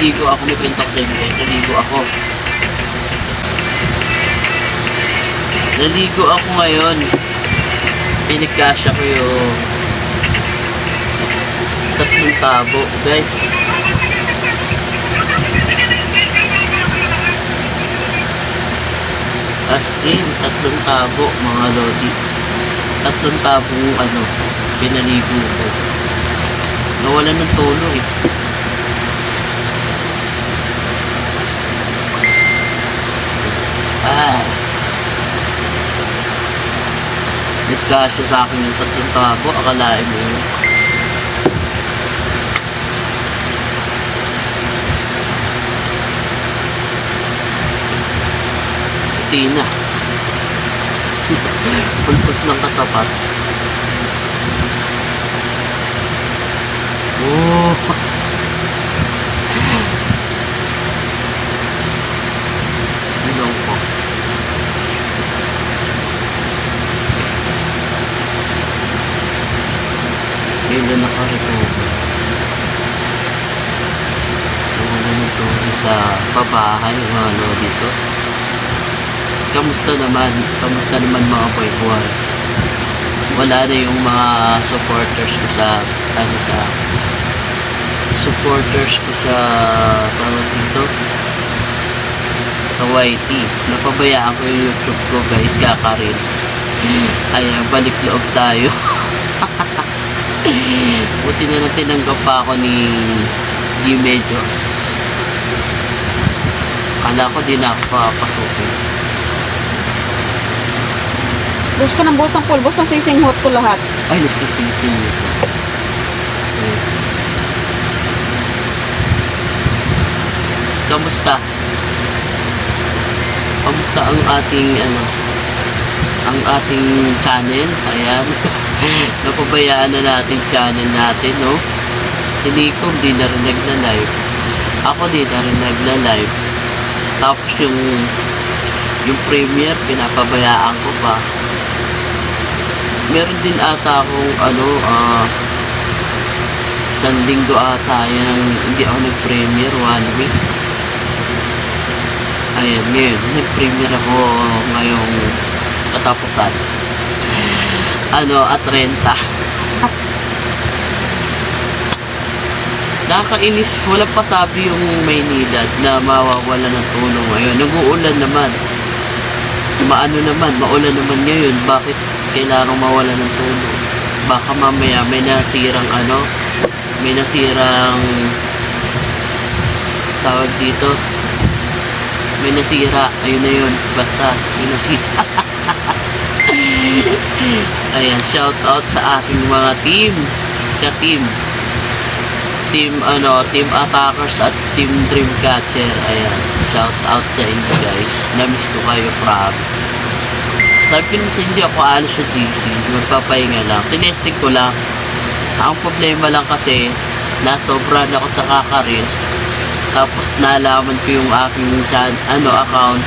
naligo ako, may kwento ko sa inyo guys. Naligo ako ngayon. Pinagkasya ko yung 3 tabo guys. As in, 3 tabo mga lodi. 3 tabo ano, pinaligo ko. Nawalan ng tono eh. Nagkasya sa akin yung 3 tabo, akalain mo yun. Tina. Pulpos lang katapat. Oh. Ilong ko. Ngayon na nakarecover. Wala na ito sa babahay, ano dito. Kamusta naman mga boy? Wala na yung mga supporters ko sa tawag dito sa YT. Napabayaan ko yung YouTube ko guys, kaka-reels. Ayan, balik loob tayo. Buti na lang tinanggap pa ako ni Medjos. Kala ko di na ako papasukin. Buhos ka ng buhos ng pulbos ng sisinghot ko lahat. Ay, nasisiting nito. Kamusta? Kamusta ang ating channel? Ayan. Napabayaan na natin channel natin, no? Si Nico di na rin nagla-live. Ako di na rin nagla-live. Tapos yung premiere, pinapabayaan ko pa. Meron din ata akong isang linggo ata yan hindi ako nag-premiere, 1 week. Ayan, ngayon nag-premiere ako ngayong katapusan. At renta. Nakakainis, walang pasabi yung Maynila na mawawala ng tulong ngayon. Nag-uulan naman. Maulan naman ngayon. Bakit kailangan mawala ng tulong? Baka mamaya may nasirang tawag dito. May nasira. Ayun na yun. Basta, may nasira. Ayan, shout out sa aking mga team. Team Attackers at Team Dreamcatcher. Ayan, shout out sa inyo guys. Namiss ko kayo, promise. Sabi ko naman sa hindi ako alis sa DC, magpapahinga lang. Tinesting ko lang. Ang problema lang kasi nasobran ako sa kaka-reels. Tapos nalaman ko yung aking account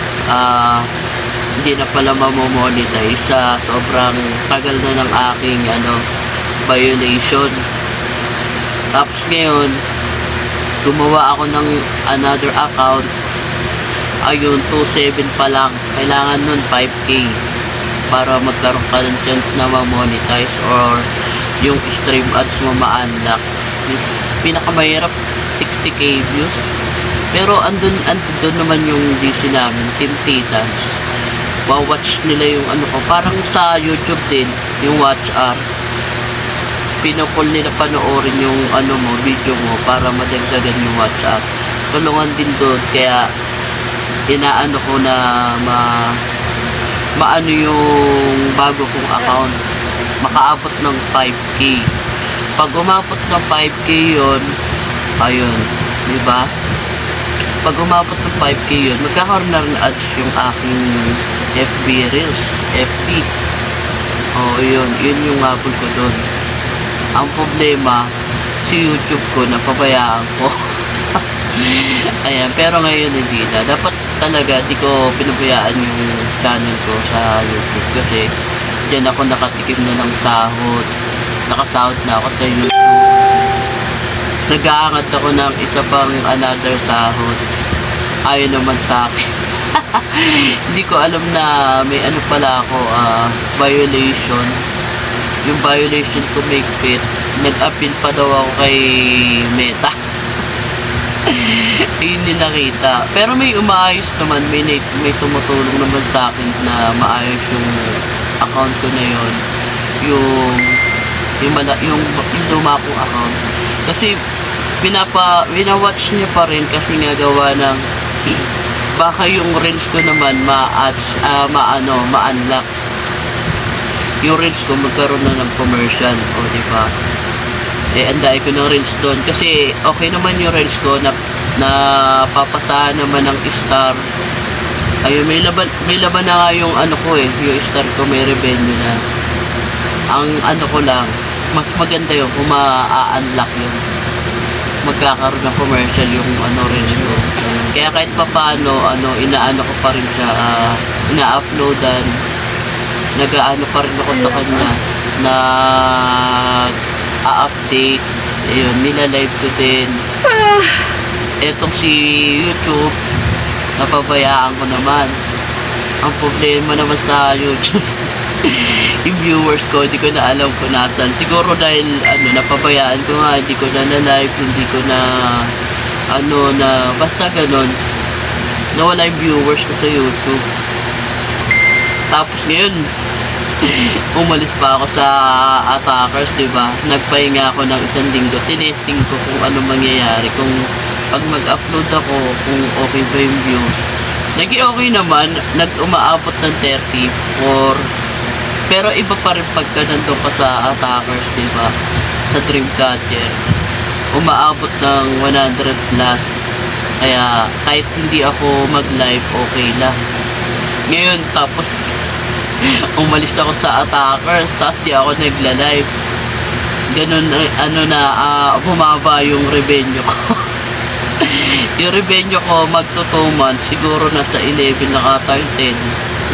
hindi na pala mamomonetize sa sobrang tagal na ng aking violation. Tapos ngayon gumawa ako ng another account. Ayun, 2.7 pa lang. Kailangan nun 5K para magkaroon ka ng chance na ma-monetize or yung stream ads mo ma-unlock. Pinakamahirap 60K views. Pero andun naman yung DC namin, Team Titans. Watch nila yung ko, parang sa YouTube din, yung watch hour. Pinapol nila panoorin yung video mo para madagdagan yung watch hour. Tulungan din doon, kaya inaano ko na maano yung bago kong account, makaabot ng 5K. Pag umabot ng 5K yun, ayun, diba? Pag umabot ng 5K yun, magkakaroon na rin ads yung aking FB Reels, FB. Yun yung habol ko doon. Ang problema, si YouTube ko, napabayaan ko. Ayan, pero ngayon hindi na. Dapat talaga, di ko pinabayaan yung channel ko sa YouTube kasi dyan ako nakatikim na ng sahod. Nakasahod na ako sa YouTube. nag-aangat ako ng isa pang another sahod. Ayaw naman sa akin. Hindi ko alam na may ano pala ako, violation. Yung violation ko may fit. Nag-appeal pa daw ako kay Meta. Ayun yung nakita. Pero may umaayos naman, may tumutulong naman sa akin na maayos yung account ko na yun. Yung luma kong account. Kasi winawatch niya pa rin kasi nga gawa ng baka yung reels ko naman ma-unlock. Yung reels ko magkaroon na ng commercial, o diba? Anday ko ng reels doon kasi okay naman yung reels ko na papasahan naman ng star. Ayun, may laban na nga yung ano ko yung star ko, may revenue na. Ang ano ko lang, mas maganda yung kung ma-unlock yun, magkakaroon ng commercial yung reels ko. Kaya kahit papaano inaano ko pa rin siya, ina-uploadan, nag-aano pa rin ako sa kanya, updates, ayun, nila-live ko din. Etong si YouTube, napabayaan ko naman. Ang problema naman sa YouTube, yung viewers ko, hindi ko na alam kung nasan. Siguro dahil napabayaan ko nga, hindi ko na na-live, hindi ko na basta ganon, nawala yung viewers ko sa YouTube. Tapos ngayon, umalis pa ako sa Attackers, diba? Nagpahinga ako ng 1 linggo. Tinesting ko kung ano mangyayari. Kung pag mag-upload ako, kung okay ba yung views. Nag-okay naman. Nag-umaabot ng 34. Pero iba pa rin pagka nandun ka sa Attackers, diba? Sa Dreamcatcher. Umaabot ng 100 plus. Kaya kahit hindi ako mag-live, okay lang. Ngayon, tapos umalis ako sa Attackers, tapos di ako nagla-live. Ganun, bumaba yung revenue ko. Yung revenue ko, magto 2 months, siguro nasa 11 na ata yung 10.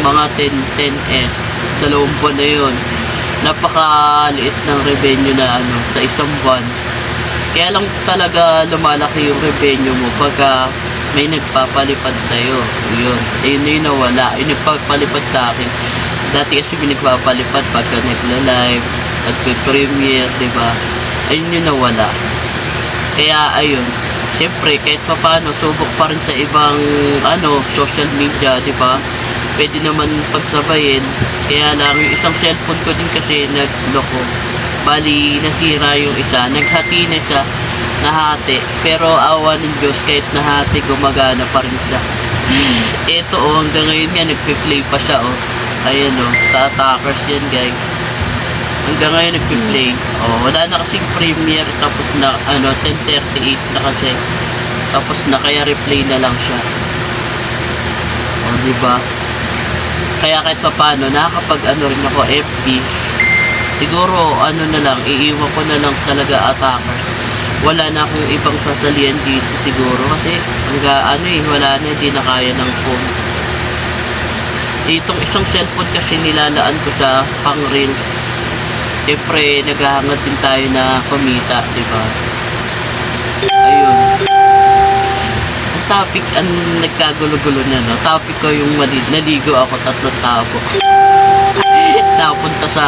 Mga 10S. 2 buwan na yun. Napakaliit ng revenue na sa isang buwan. Kaya lang talaga lumalaki yung revenue mo pagka may nagpapalipad sa'yo. Yun. Ayun na yung nawala. Yung nagpapalipad sa akin. Dati kasi may nagpapalipad pagka nagla-live, nagpe-premiere, diba? Ayun yung nawala. Kaya ayun. Siyempre, kahit pa paano, subok pa rin sa ibang social media, diba? Pwede naman pagsabayin. Kaya lang, yung isang cellphone ko din kasi nagloko. Bali, nasira yung isa. Naghati na siya. Nahati. Pero awa ng Diyos, kahit nahati, gumagana pa rin siya. Ito hanggang ngayon nga, nagpe-play pa siya Ayan sa Attackers yan guys. Hanggang ngayon nagpe-play. Wala na kasing premiere. Tapos na 10:38 na kasi. Tapos na kaya replay na lang siya. Diba? Kaya kahit pa paano, nakakapag rin ako FB. Siguro na lang, iiwan ko na lang talaga Attackers. Wala na akong ibang sasalian DC siguro kasi wala na, hindi na kaya ng phone. Itong isang cellphone kasi nilalaan ko sa pang reels. Siyempre, naghahangad din tayo na kumita, diba? Ayun. Ang topic, nagkagulo-gulo na, Topic ko yung naligo ako 3 tabo. Napunta sa,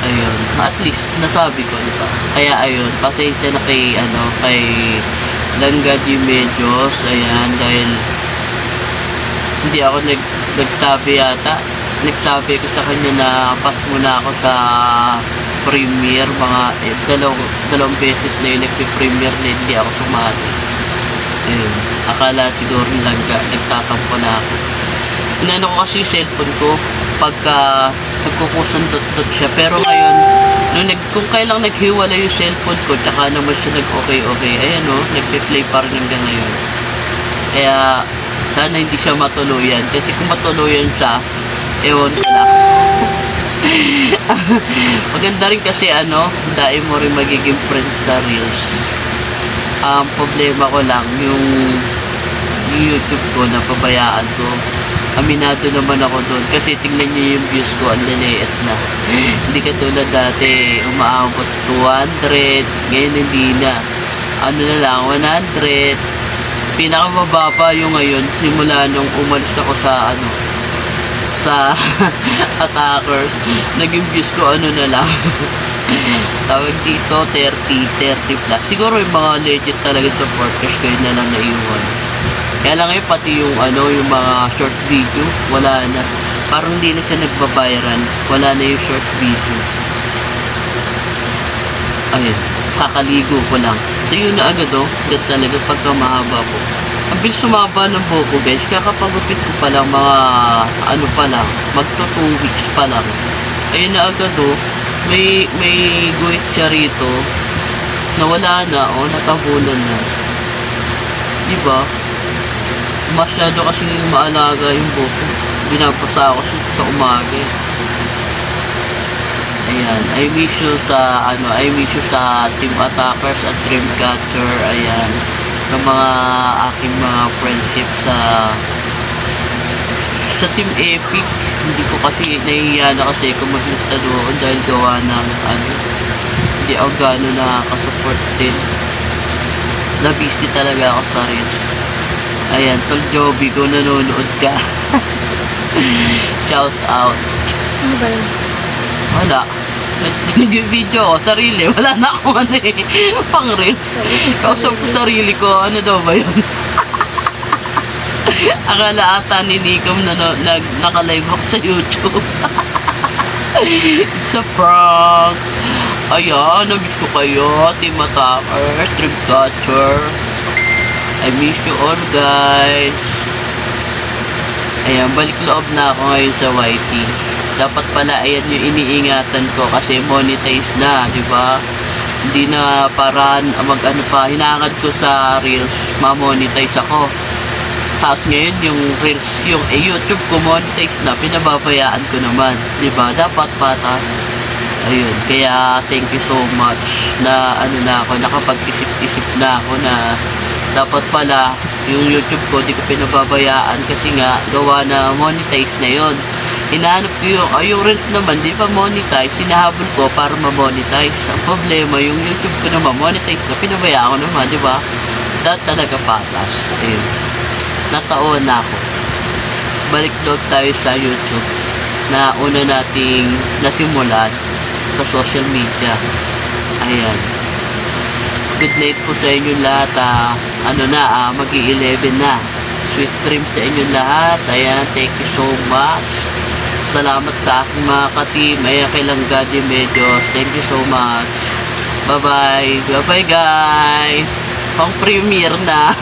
ayun, at least, nasabi ko, diba? Kaya, ayun, pasensya na kay Langga G. Medios, ayan, dahil hindi ako nagsabi yata. Nagsabi ko sa kanya na pass muna ako sa premiere. Mga dalawang beses na yun nagpe-premiere na hindi ako sumali. Ayun. Akala siguro Langga, nagtatampo na ako. Inano ko kasi yung cellphone ko pagka nagkukusundot-dot siya. Pero ngayon, kung kailang naghiwala yung cellphone ko, tsaka naman siya nag-okay. Ayan nagpe-play pa rin hanggang ngayon. Kaya sana hindi siya matuluyan. Kasi kung matuluyan siya, ewan ko lang. Maganda rin kasi dahil mo rin magiging friends sa reels. Problema ko lang yung YouTube ko, napabayaan ko. Aminado naman ako doon kasi tingnan niyo yung views ko, ang liliit na. Hindi katulad dati, umaabot 200, ngayon hindi na. ano na lang, 100. Pinakamababa yung ngayon, simula nung umalis ako sa sa attackers, naging views ko ano na lang. Tawag dito, 30 plus. Siguro yung mga legit talaga supporters ko yun na lang naiwan. Kaya lang ngayon, pati yung yung mga short video, wala na. Parang hindi na siya nagba-viral. Wala na yung short video. Ayun, kakaligo ko lang. So yun na agad agad talaga pagka mahaba po. Ang bilis sumaba ng buhok ko guys, kakapagupit ko pa lang mga pa lang, magto 2 weeks pa lang. Ayun na agad may guhit siya rito na wala na natabunan na. Diba? Masyado kasing maalaga yung buhok ko. Binapasa ako sa umaga. Ayan, I miss you sa Team Attackers at Dreamcatcher. Ayan, sa mga aking mga friendship sa Team Epic. Hindi ko kasi nahihiya na kasi kung mag-lista doon dahil gawa ng hindi ako gano'n nakaka-support din. Na-busy talaga ako sa Reels. Ayan, Tol Joby, kung nanonood ka. Shout out. Ano ba yun? Wala. Nag-video ako, sarili. Wala na akong pang reels. Kausap ko sarili ko, ano daw ba yun? Akala ata ni Nikom na naka-live ako sa YouTube. It's a prank. Ayan, nabit ko kayo. Team Attackers, Dreamcatcher. I miss you all guys. Ayan, balik loob na ako ngayon sa YT. Dapat pala ayan yung iniingatan ko kasi monetize na, di ba? Hindi na paraan hinangad ko sa Reels, ma-monetize ako. Tapos ngayon yung Reels, yung YouTube ko monetize na, pinababayaan ko naman, di ba? Dapat patas. Ayun, kaya thank you so much na nakapag-isip-isip na ako na dapat pala yung YouTube ko di ko pinababayaan kasi nga gawa na monetize na yon. Hinahanap ko yung Reels naman di pa monetize, hinahabol ko para ma-monetize. Ang problema yung YouTube ko naman monetize na, pinabayaan ko naman, di ba? Talaga patas. Ayun, nataon na ako. Balik loob tayo sa YouTube na una nating nasimulan sa social media. Ayan, good night po sa inyo lahat. Mag-11 na. Sweet dreams sa inyo lahat. Ayan, thank you so much. Salamat sa aking mga ka-team. Ayan, kay Langgadi Medios. Thank you so much. Bye-bye. Bye-bye guys. Pang premiere na.